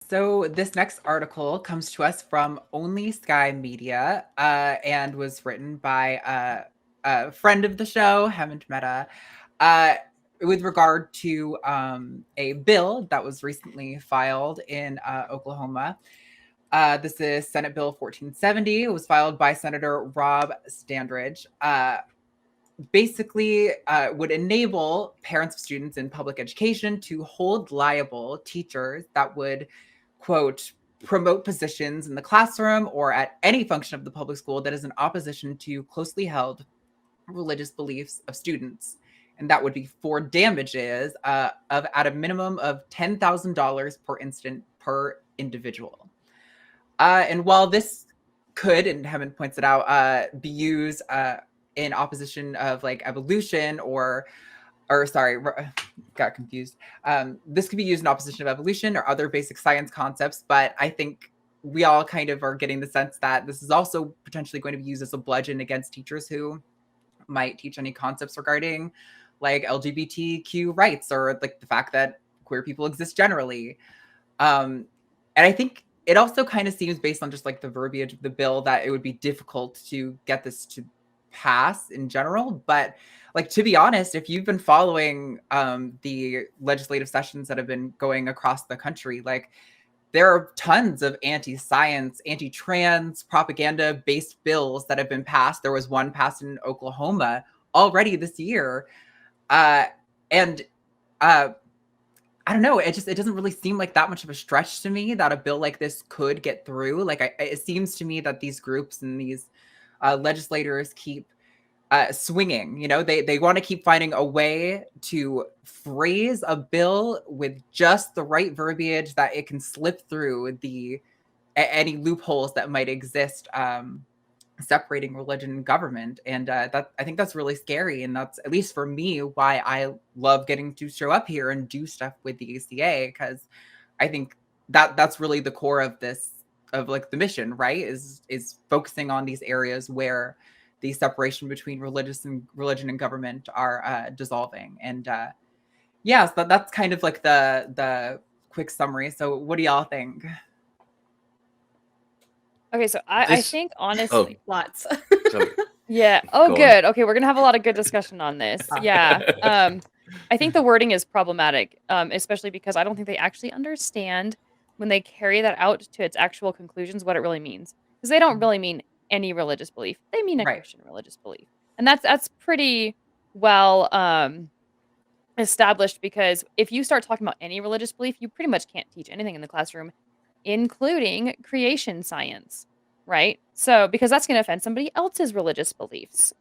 So this next article comes to us from Only Sky Media and was written by a friend of the show, Hemant Mehta, uh, with regard to a bill that was recently filed in Oklahoma. This is Senate Bill 1470. It was filed by Senator Rob Standridge. Basically would enable parents of students in public education to hold liable teachers that would, quote, promote positions in the classroom or at any function of the public school that is in opposition to closely held religious beliefs of students. And that would be for damages of at a minimum of $10,000 per incident per individual. And while this could, and Hemant points it out, be used in opposition of like evolution or sorry, got confused. This could be used in opposition of evolution or other basic science concepts, but I think we all kind of are getting the sense that this is also potentially going to be used as a bludgeon against teachers who might teach any concepts regarding like LGBTQ rights or like the fact that queer people exist generally. And I think it also kind of seems based on just like the verbiage of the bill that it would be difficult to get this to pass in general. But like, to be honest, if you've been following the legislative sessions that have been going across the country, like there are tons of anti-science, anti-trans propaganda-based bills that have been passed. There was one passed in Oklahoma already this year. And I don't know. It doesn't really seem like that much of a stretch to me that a bill like this could get through. Like, it seems to me that these groups and these legislators keep swinging. You know, they want to keep finding a way to phrase a bill with just the right verbiage that it can slip through any loopholes that might exist, separating religion and government. And that, I think that's really scary. And that's, at least for me, why I love getting to show up here and do stuff with the ACA, because I think that that's really the core of this, of like the mission, right? Is focusing on these areas where the separation between religion and government are dissolving. And yeah, so that's kind of like the quick summary. So what do y'all think? Okay, so I think honestly, lots. yeah. Oh, good. Okay, we're gonna have a lot of good discussion on this. Yeah. I think the wording is problematic, especially because I don't think they actually understand when they carry that out to its actual conclusions what it really means. Because they don't really mean any religious belief; they mean a Right. Christian religious belief, and that's pretty well established. Because if you start talking about any religious belief, you pretty much can't teach anything in the classroom, including creation science, right? So, because that's going to offend somebody else's religious beliefs.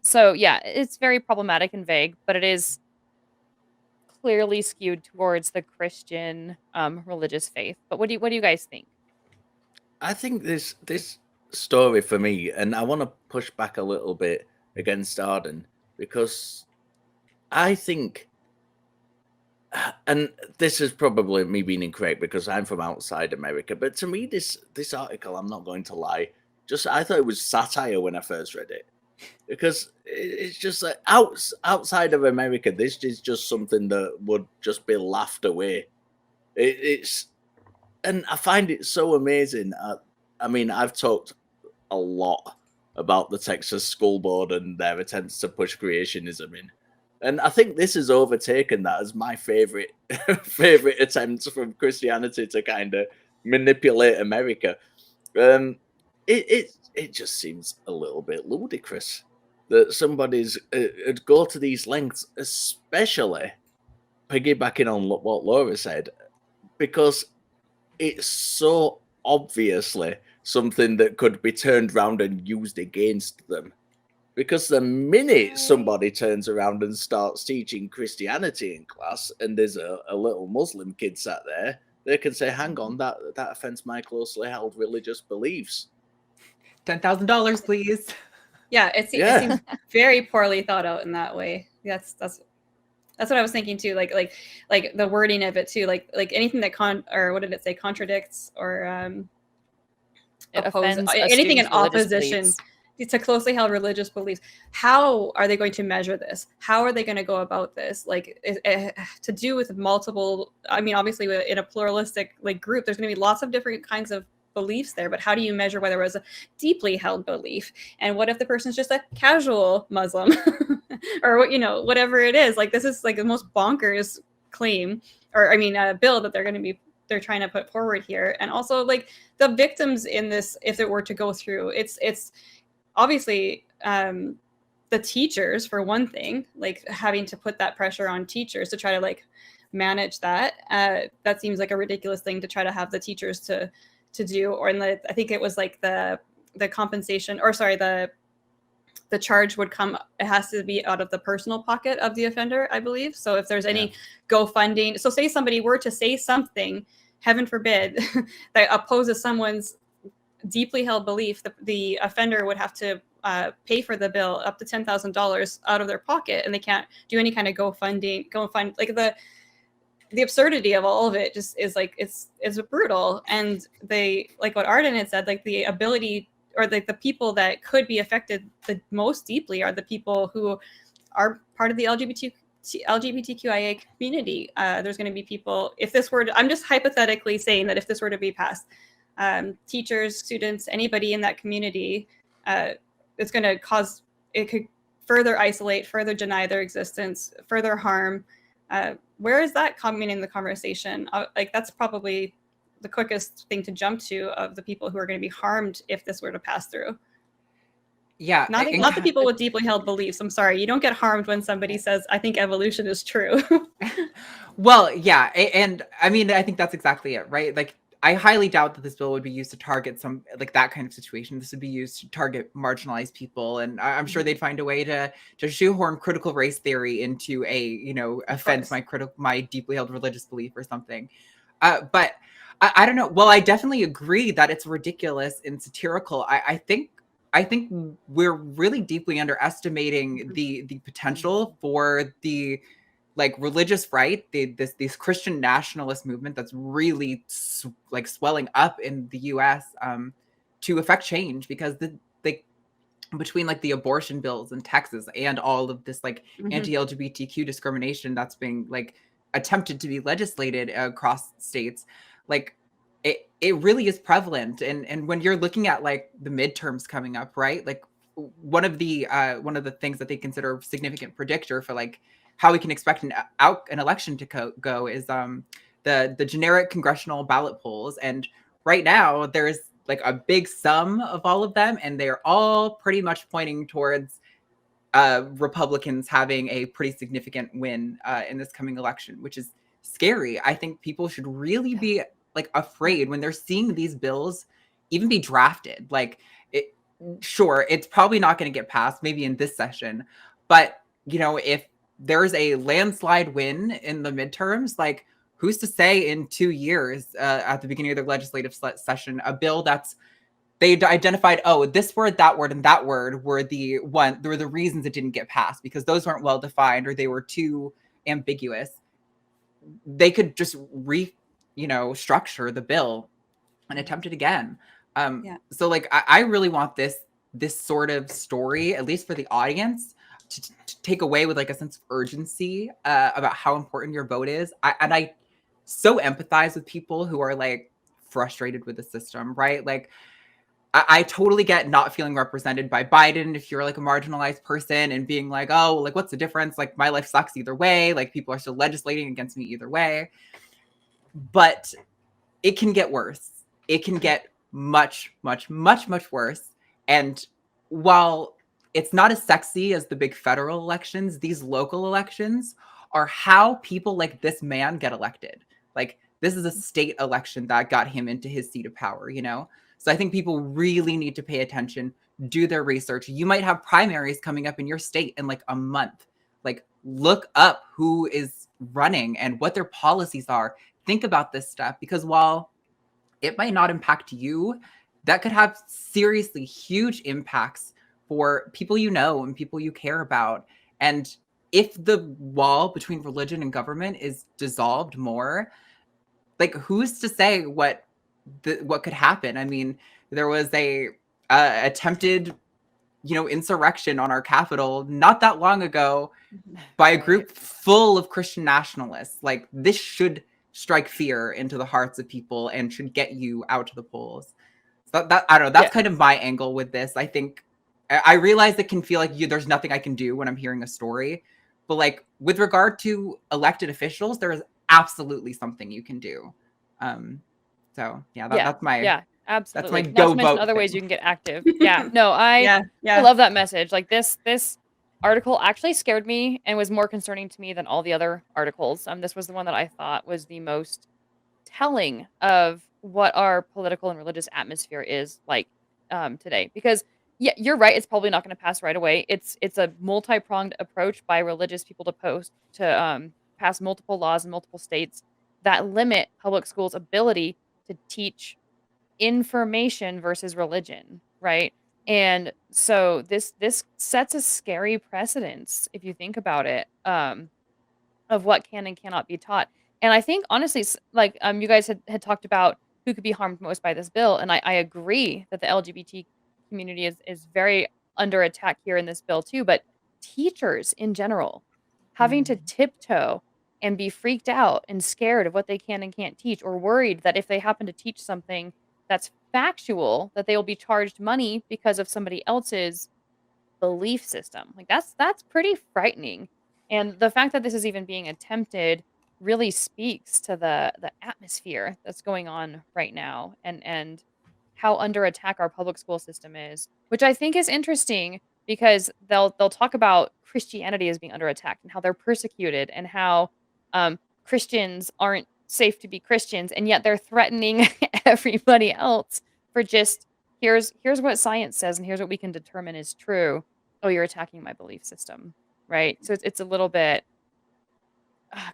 So yeah, it's very problematic and vague, but it is clearly skewed towards the Christian religious faith. But what do you guys think? I think this story for me, and I want to push back a little bit against Arden, because I think, and this is probably me being incorrect because I'm from outside America, but to me, this article, I'm not going to lie, I thought it was satire when I first read it, because it's just like outside of America, this is just something that would just be laughed away. And I find it so amazing. I mean, I've talked a lot about the Texas School Board and their attempts to push creationism in. And I think this has overtaken that as my favorite attempts from Christianity to kind of manipulate America. It just seems a little bit ludicrous that somebody's go to these lengths, especially piggybacking on what Laura said, because it's so obviously something that could be turned around and used against them. Because the minute somebody turns around and starts teaching Christianity in class, and there's a little Muslim kid sat there, they can say, hang on, that offends my closely held religious beliefs. $10,000, please. Yeah, it seems very poorly thought out in that way. That's what I was thinking too. Like the wording of it too. Like anything that what did it say? Contradicts or it offends anything in opposition. to closely held religious beliefs. How are they going to measure this? How are they going to go about this? Like to do with multiple, I mean, obviously in a pluralistic like group, there's going to be lots of different kinds of beliefs there, but how do you measure whether it was a deeply held belief? And what if the person's just a casual Muslim or what, you know, whatever it is? Like this is like the most bonkers claim, or I mean, bill that they're trying to put forward here. And also like the victims in this, if it were to go through, it's obviously the teachers, for one thing, like having to put that pressure on teachers to try to like manage that. That seems like a ridiculous thing to try to have the teachers to do. Or I think it was like the compensation, or sorry, the charge would come, it has to be out of the personal pocket of the offender, I believe. So if there's any GoFunding, so say somebody were to say something, heaven forbid, that opposes someone's deeply held belief, the offender would have to pay for the bill up to $10,000 out of their pocket, and they can't do any kind of GoFunding. Like the absurdity of all of it just is like it's brutal. And they, like what Arden had said, like the ability, or like the people that could be affected the most deeply are the people who are part of the LGBTQIA community. There's going to be people, if this were to, I'm just hypothetically saying that if this were to be passed, teachers, students, anybody in that community, it's going to cause, it could further isolate, further deny their existence, further harm. Where is that coming in the conversation? Like that's probably the quickest thing to jump to of the people who are going to be harmed if this were to pass through. Yeah. Not the people with deeply held beliefs. I'm sorry. You don't get harmed when somebody says, I think evolution is true. Well, yeah. And I mean, I think that's exactly it, right? Like, I highly doubt that this bill would be used to target some, like that kind of situation. This would be used to target marginalized people. And I'm sure they'd find a way to shoehorn critical race theory into a, you know, offense my deeply held religious belief or something. But I don't know. Well, I definitely agree that it's ridiculous and satirical. I think we're really deeply underestimating the potential for the like religious right, this Christian nationalist movement that's really like swelling up in the U.S. To affect change, because between like the abortion bills in Texas and all of this like anti-LGBTQ discrimination that's being like attempted to be legislated across states, like it really is prevalent. And when you're looking at like the midterms coming up, right, like one of the things that they consider a significant predictor for like how we can expect an election to go is the generic congressional ballot polls. And right now there's like a big sum of all of them, and they're all pretty much pointing towards Republicans having a pretty significant win in this coming election, which is scary. I think people should really be like afraid when they're seeing these bills even be drafted. Like, sure, it's probably not going to get passed, maybe in this session, but you know, if there's a landslide win in the midterms, like who's to say in 2 years at the beginning of the legislative session, a bill that's they identified, oh, this word, that word, and that word were the reasons it didn't get passed because those weren't well defined or they were too ambiguous. They could just structure the bill and attempt it again. So like I really want this sort of story, at least for the audience, to take away with like a sense of urgency about how important your vote is. I so empathize with people who are like frustrated with the system, right? Like I totally get not feeling represented by Biden if you're like a marginalized person and being like, oh, like what's the difference? Like my life sucks either way. Like people are still legislating against me either way. But it can get worse. It can get much, much, much, much worse. And while it's not as sexy as the big federal elections, these local elections are how people like this man get elected. Like this is a state election that got him into his seat of power, you know? So I think people really need to pay attention, do their research. You might have primaries coming up in your state in like a month. Like look up who is running and what their policies are. Think about this stuff, because while it might not impact you, that could have seriously huge impacts for people you know and people you care about. And if the wall between religion and government is dissolved more, like who's to say what could happen? I mean, there was a attempted insurrection on our Capitol not that long ago by a group full of Christian nationalists. Like, this should strike fear into the hearts of people and should get you out to the polls. So that I don't know. That's kind of my angle with this. I think I realize it can feel like there's nothing I can do when I'm hearing a story, but like with regard to elected officials, there is absolutely something you can do. So yeah, that's my absolutely. That's my Not go to mention vote other thing. ways you can get active. Yeah, no, I love that message. Like this article actually scared me and was more concerning to me than all the other articles. This was the one that I thought was the most telling of what our political and religious atmosphere is like today. Because you're right, it's probably not going to pass right away. It's a multi-pronged approach by religious people to pass multiple laws in multiple states that limit public schools' ability to teach information versus religion, right? And so this sets a scary precedence if you think about it, of what can and cannot be taught. And I think honestly, like you guys had talked about who could be harmed most by this bill, and I agree that the LGBT community is very under attack here in this bill too. But teachers in general, having to tiptoe and be freaked out and scared of what they can and can't teach, or worried that if they happen to teach something that's factual, that they will be charged money because of somebody else's belief system. Like that's pretty frightening. And the fact that this is even being attempted really speaks to the atmosphere that's going on right now, and how under attack our public school system is, which I think is interesting because they'll talk about Christianity as being under attack and how they're persecuted and how Christians aren't safe to be Christians, and yet they're threatening everybody else for just here's what science says and here's what we can determine is true. Oh, you're attacking my belief system, right? So it's a little bit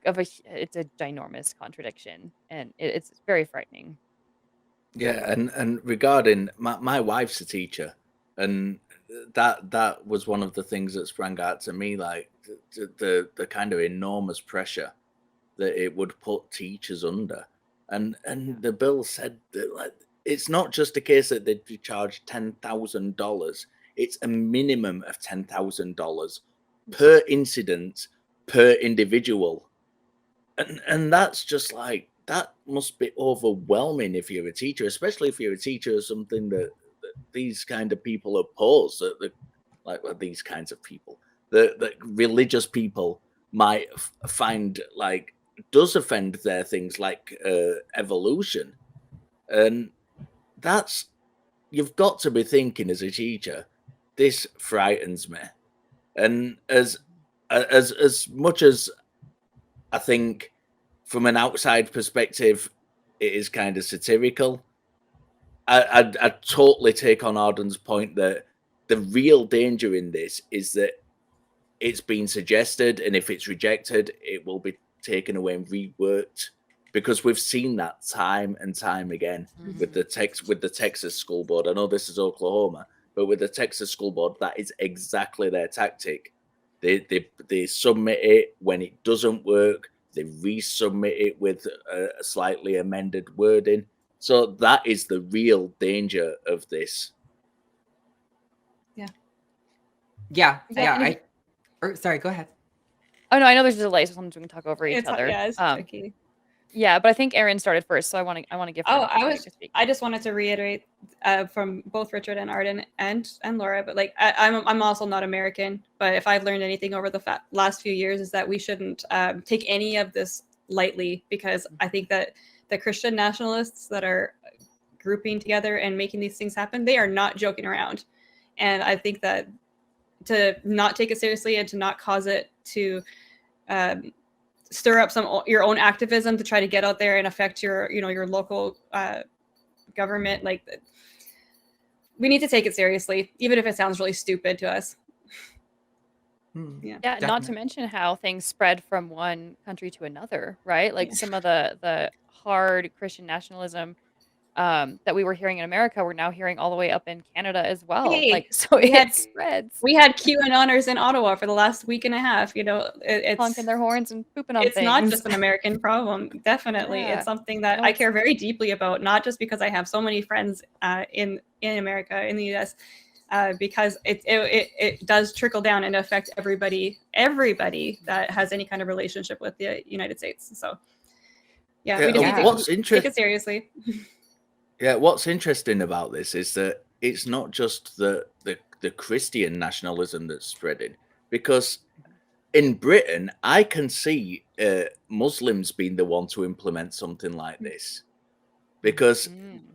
it's a ginormous contradiction, and it's very frightening. Yeah, and regarding my wife's a teacher, and that was one of the things that sprang out to me, like the kind of enormous pressure that it would put teachers under, and the bill said that, like, it's not just a case that they'd be charged $10,000; it's a minimum of $10,000 per incident per individual, and that's just like, that must be overwhelming if you're a teacher, especially if you're a teacher of something that these kind of people oppose, that these kinds of people, that religious people might find like does offend their things like evolution. And that's, you've got to be thinking as a teacher, this frightens me. And as much as I think from an outside perspective it is kind of satirical, I totally take on Arden's point that the real danger in this is that it's been suggested, and if it's rejected, it will be taken away and reworked, because we've seen that time and time again with the Texas school board. I know this is Oklahoma, but with the Texas school board, that is exactly their tactic. They submit it. When it doesn't work, they resubmit it with a slightly amended wording. So that is the real danger of this. Sorry, go ahead. Oh no, I know there's a delay, so sometimes we can talk over each other. Yeah, it's tricky. Yeah, but I think Erin started first, so I want to give her an opportunity to speak. I just wanted to reiterate from both Richard and Arden and Laura, but like I'm also not American, but if I've learned anything over the last few years is that we shouldn't take any of this lightly, because I think that the Christian nationalists that are grouping together and making these things happen, they are not joking around. And I think that to not take it seriously and to not cause it to stir up your own activism to try to get out there and affect your local government, like, we need to take it seriously, even if it sounds really stupid to us. Yeah, not to mention how things spread from one country to another, right? Like some of the hard Christian nationalism that we were hearing in America, we're now hearing all the way up in Canada as well. Hey, like, so it spreads. We had QAnoners in Ottawa for the last week and a half. It's honking their horns and pooping on things. It's not just an American problem. Definitely, it's something that I care very deeply about. Not just because I have so many friends in America, in the U.S., because it does trickle down and affect everybody that has any kind of relationship with the United States. So yeah, we just need to take it seriously. Yeah, what's interesting about this is that it's not just the Christian nationalism that's spreading, because in Britain, I can see Muslims being the one to implement something like this, because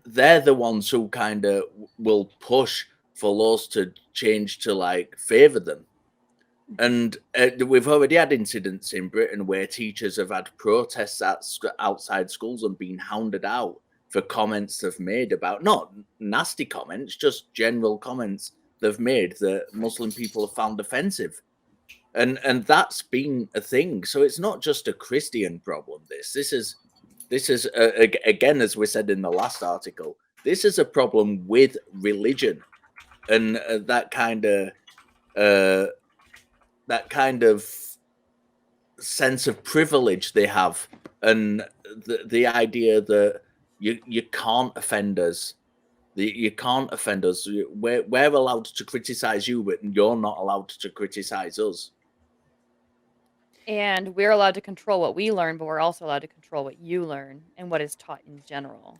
they're the ones who kind of will push for laws to change to like favor them. And we've already had incidents in Britain where teachers have had protests outside schools and been hounded out for comments they've made about, not nasty comments, just general comments they've made that Muslim people have found offensive. And that's been a thing. So it's not just a Christian problem. This is again, as we said in the last article, this is a problem with religion, and that kind of sense of privilege they have, and the idea that you can't offend us. You can't offend us. We're allowed to criticize you, but you're not allowed to criticize us. And we're allowed to control what we learn, but we're also allowed to control what you learn and what is taught in general.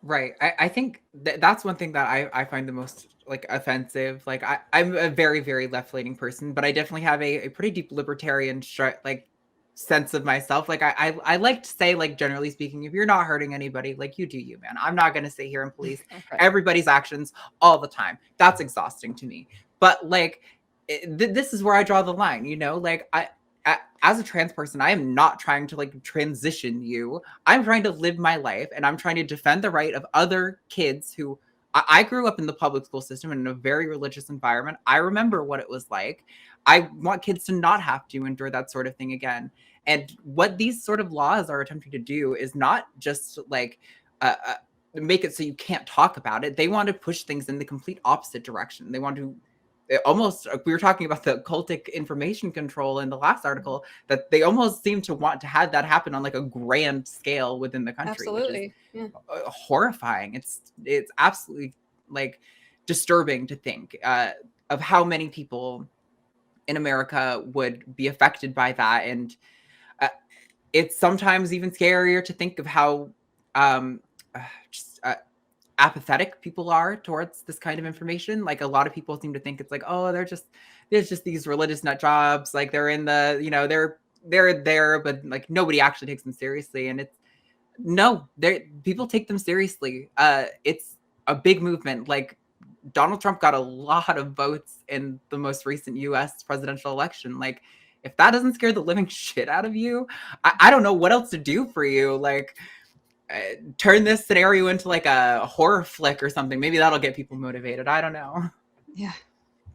Right. I think that's one thing that I find the most like offensive. Like I'm a very, very left-leaning person, but I definitely have a pretty deep libertarian like sense of myself. Like I like to say, like, generally speaking, if you're not hurting anybody, like, you do you, man. I'm not going to sit here and police everybody's actions all the time. That's exhausting to me. But like, this is where I draw the line, you know, like as a trans person, I am not trying to like transition you. I'm trying to live my life, and I'm trying to defend the right of other kids who I grew up in the public school system in a very religious environment. I remember what it was like. I want kids to not have to endure that sort of thing again. And what these sort of laws are attempting to do is not just like make it so you can't talk about it. They want to push things in the complete opposite direction. They want to almost, we were talking about the cultic information control in the last article, that they almost seem to want to have that happen on like a grand scale within the country. Absolutely. Which is horrifying. It's absolutely like disturbing to think of how many people in America would be affected by that. And it's sometimes even scarier to think of how apathetic people are towards this kind of information. Like, a lot of people seem to think it's like, oh, there's just these religious nut jobs. Like, they're in the, you know, they're there, but like nobody actually takes them seriously. And people take them seriously. It's a big movement. Like, Donald Trump got a lot of votes in the most recent US presidential election. Like, if that doesn't scare the living shit out of you, I don't know what else to do for you. Like, turn this scenario into like a horror flick or something. Maybe that'll get people motivated. I don't know. Yeah.